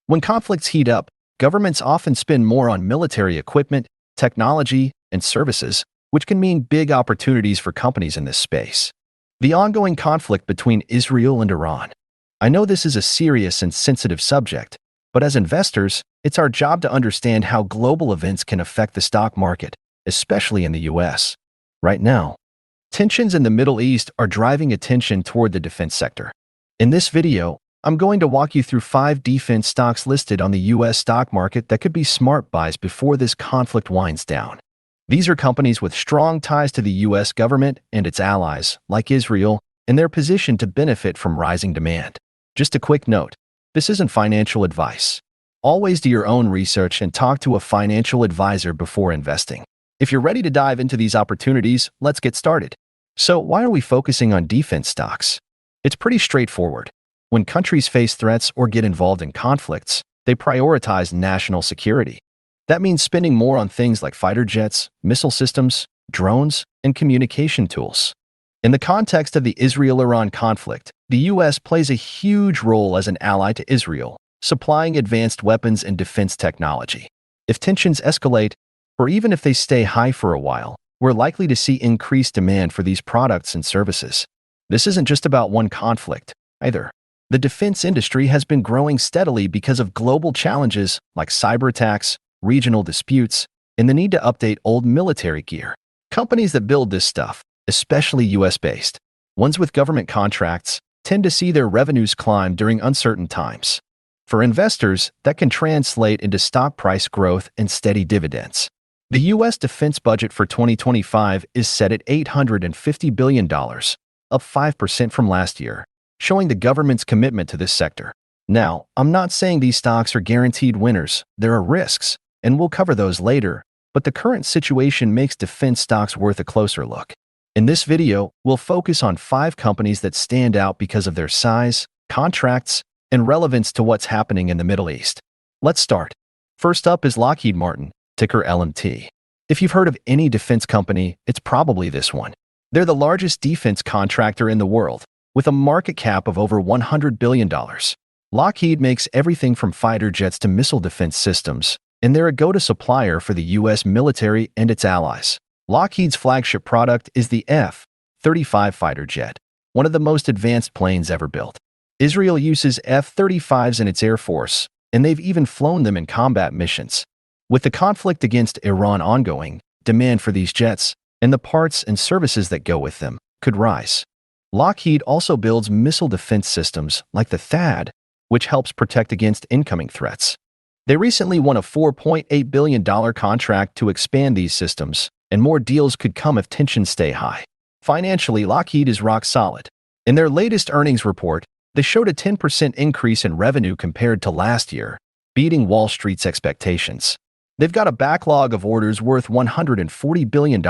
When conflicts heat up, governments often spend more on military equipment, technology, and services, which can mean big opportunities for companies in this space. The ongoing conflict between Israel and Iran. I know this is a serious and sensitive subject, but as investors, it's our job to understand how global events can affect the stock market, especially in the US. Right now, tensions in the Middle East are driving attention toward the defense sector. In this video, I'm going to walk you through 5 defense stocks listed on the US stock market that could be smart buys before this conflict winds down. These are companies with strong ties to the US government and its allies, like Israel, and they're positioned to benefit from rising demand. Just a quick note, this isn't financial advice. Always do your own research and talk to a financial advisor before investing. If you're ready to dive into these opportunities, let's get started. So, why are we focusing on defense stocks? It's pretty straightforward. When countries face threats or get involved in conflicts, they prioritize national security. That means spending more on things like fighter jets, missile systems, drones, and communication tools. In the context of the Israel-Iran conflict, the US plays a huge role as an ally to Israel, supplying advanced weapons and defense technology. If tensions escalate, or even if they stay high for a while, we're likely to see increased demand for these products and services. This isn't just about one conflict, either. The defense industry has been growing steadily because of global challenges like cyber attacks, regional disputes, and the need to update old military gear. Companies that build this stuff, especially US-based, ones with government contracts, tend to see their revenues climb during uncertain times. For investors, that can translate into stock price growth and steady dividends. The US defense budget for 2025 is set at $850 billion, up 5% from last year, showing the government's commitment to this sector. Now, I'm not saying these stocks are guaranteed winners. There are risks, and we'll cover those later, but the current situation makes defense stocks worth a closer look. In this video, we'll focus on 5 companies that stand out because of their size, contracts, and relevance to what's happening in the Middle East. Let's start. First up is Lockheed Martin, ticker LMT. If you've heard of any defense company, it's probably this one. They're the largest defense contractor in the world, with a market cap of over $100 billion. Lockheed makes everything from fighter jets to missile defense systems, and they're a go-to supplier for the U.S. military and its allies. Lockheed's flagship product is the F-35 fighter jet, one of the most advanced planes ever built. Israel uses F-35s in its air force, and they've even flown them in combat missions. With the conflict against Iran ongoing, demand for these jets, and the parts and services that go with them, could rise. Lockheed also builds missile defense systems like the THAAD, which helps protect against incoming threats. They recently won a $4.8 billion contract to expand these systems, and more deals could come if tensions stay high. Financially, Lockheed is rock solid. In their latest earnings report, they showed a 10% increase in revenue compared to last year, beating Wall Street's expectations. They've got a backlog of orders worth $140 billion.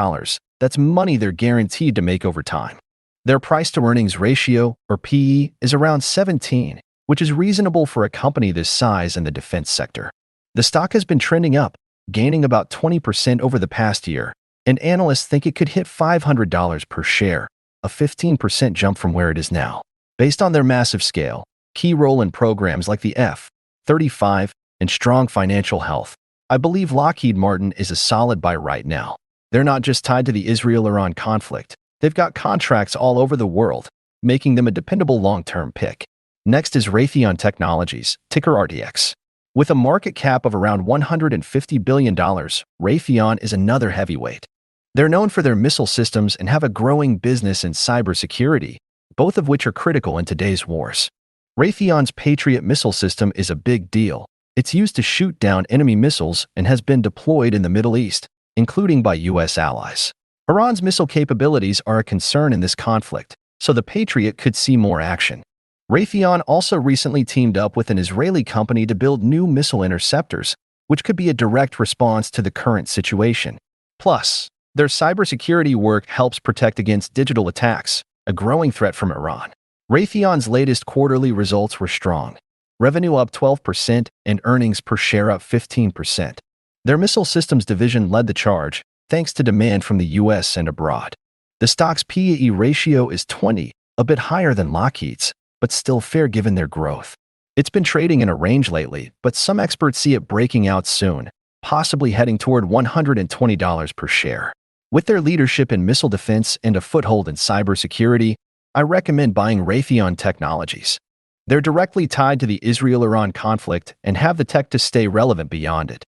That's money they're guaranteed to make over time. Their price-to-earnings ratio, or PE, is around 17, which is reasonable for a company this size in the defense sector. The stock has been trending up, gaining about 20% over the past year, and analysts think it could hit $500 per share, a 15% jump from where it is now. Based on their massive scale, key role in programs like the F-35, and strong financial health, I believe Lockheed Martin is a solid buy right now. They're not just tied to the Israel-Iran conflict. They've got contracts all over the world, making them a dependable long-term pick. Next is Raytheon Technologies, ticker RTX. With a market cap of around $150 billion, Raytheon is another heavyweight. They're known for their missile systems and have a growing business in cybersecurity, both of which are critical in today's wars. Raytheon's Patriot missile system is a big deal. It's used to shoot down enemy missiles and has been deployed in the Middle East, including by U.S. allies. Iran's missile capabilities are a concern in this conflict, so the Patriot could see more action. Raytheon also recently teamed up with an Israeli company to build new missile interceptors, which could be a direct response to the current situation. Plus, their cybersecurity work helps protect against digital attacks, a growing threat from Iran. Raytheon's latest quarterly results were strong. Revenue up 12% and earnings per share up 15%. Their missile systems division led the charge, thanks to demand from the U.S. and abroad. The stock's P/E ratio is 20, a bit higher than Lockheed's, but still fair given their growth. It's been trading in a range lately, but some experts see it breaking out soon, possibly heading toward $120 per share. With their leadership in missile defense and a foothold in cybersecurity, I recommend buying Raytheon Technologies. They're directly tied to the Israel-Iran conflict and have the tech to stay relevant beyond it.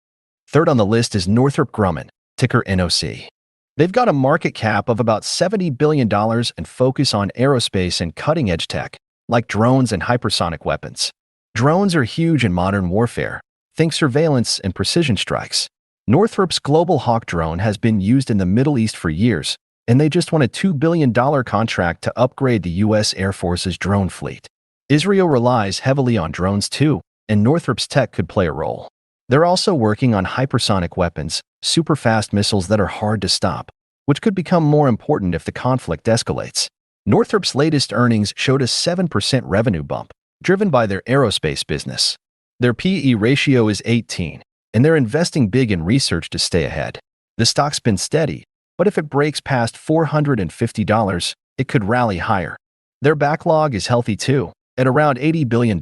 Third on the list is Northrop Grumman, ticker NOC. They've got a market cap of about $70 billion and focus on aerospace and cutting-edge tech, like drones and hypersonic weapons. Drones are huge in modern warfare. Think surveillance and precision strikes. Northrop's Global Hawk drone has been used in the Middle East for years, and they just won a $2 billion contract to upgrade the U.S. Air Force's drone fleet. Israel relies heavily on drones too, and Northrop's tech could play a role. They're also working on hypersonic weapons, super-fast missiles that are hard to stop, which could become more important if the conflict escalates. Northrop's latest earnings showed a 7% revenue bump, driven by their aerospace business. Their P/E ratio is 18, and they're investing big in research to stay ahead. The stock's been steady, but if it breaks past $450, it could rally higher. Their backlog is healthy too, at around $80 billion.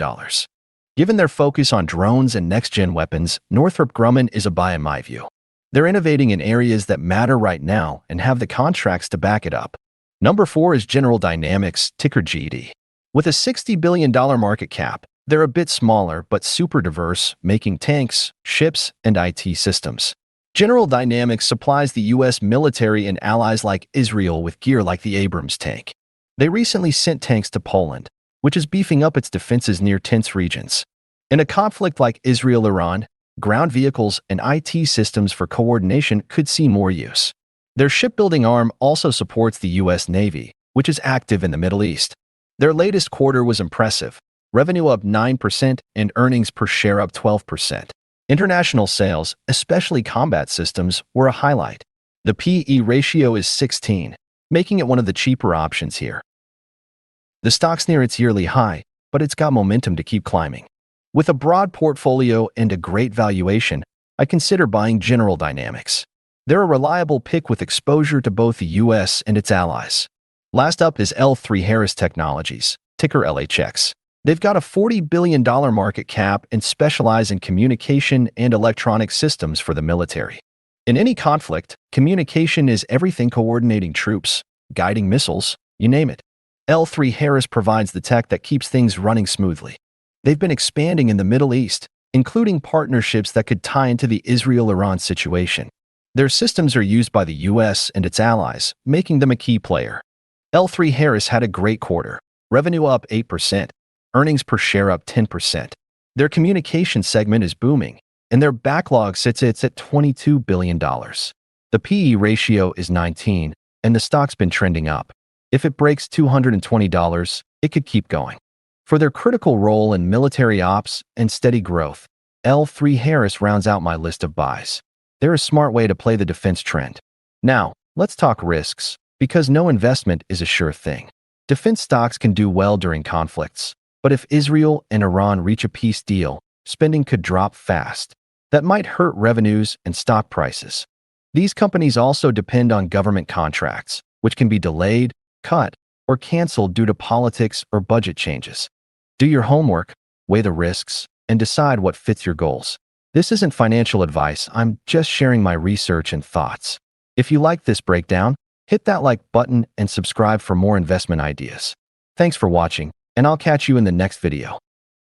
Given their focus on drones and next-gen weapons, Northrop Grumman is a buy in my view. They're innovating in areas that matter right now and have the contracts to back it up. Number 4 is General Dynamics, ticker GD. With a $60 billion market cap, they're a bit smaller but super diverse, making tanks, ships, and IT systems. General Dynamics supplies the U.S. military and allies like Israel with gear like the Abrams tank. They recently sent tanks to Poland, which is beefing up its defenses near tense regions. In a conflict like Israel-Iran, ground vehicles and IT systems for coordination could see more use. Their shipbuilding arm also supports the U.S. Navy, which is active in the Middle East. Their latest quarter was impressive, revenue up 9% and earnings per share up 12%. International sales, especially combat systems, were a highlight. The P/E ratio is 16, making it one of the cheaper options here. The stock's near its yearly high, but it's got momentum to keep climbing. With a broad portfolio and a great valuation, I consider buying General Dynamics. They're a reliable pick with exposure to both the U.S. and its allies. Last up is L3Harris Technologies, ticker LHX. They've got a $40 billion market cap and specialize in communication and electronic systems for the military. In any conflict, communication is everything coordinating troops, guiding missiles, you name it. L3Harris provides the tech that keeps things running smoothly. They've been expanding in the Middle East, including partnerships that could tie into the Israel-Iran situation. Their systems are used by the U.S. and its allies, making them a key player. L3Harris had a great quarter, revenue up 8%, earnings per share up 10%. Their communication segment is booming, and their backlog sits at $22 billion. The P/E ratio is 19, and the stock's been trending up. If it breaks $220, it could keep going. For their critical role in military ops and steady growth, L3Harris rounds out my list of buys. They're a smart way to play the defense trend. Now, let's talk risks, because no investment is a sure thing. Defense stocks can do well during conflicts, but if Israel and Iran reach a peace deal, spending could drop fast. That might hurt revenues and stock prices. These companies also depend on government contracts, which can be delayed, cut, or canceled due to politics or budget changes. Do your homework, weigh the risks, and decide what fits your goals. This isn't financial advice, I'm just sharing my research and thoughts. If you like this breakdown, hit that like button and subscribe for more investment ideas. Thanks for watching, and I'll catch you in the next video.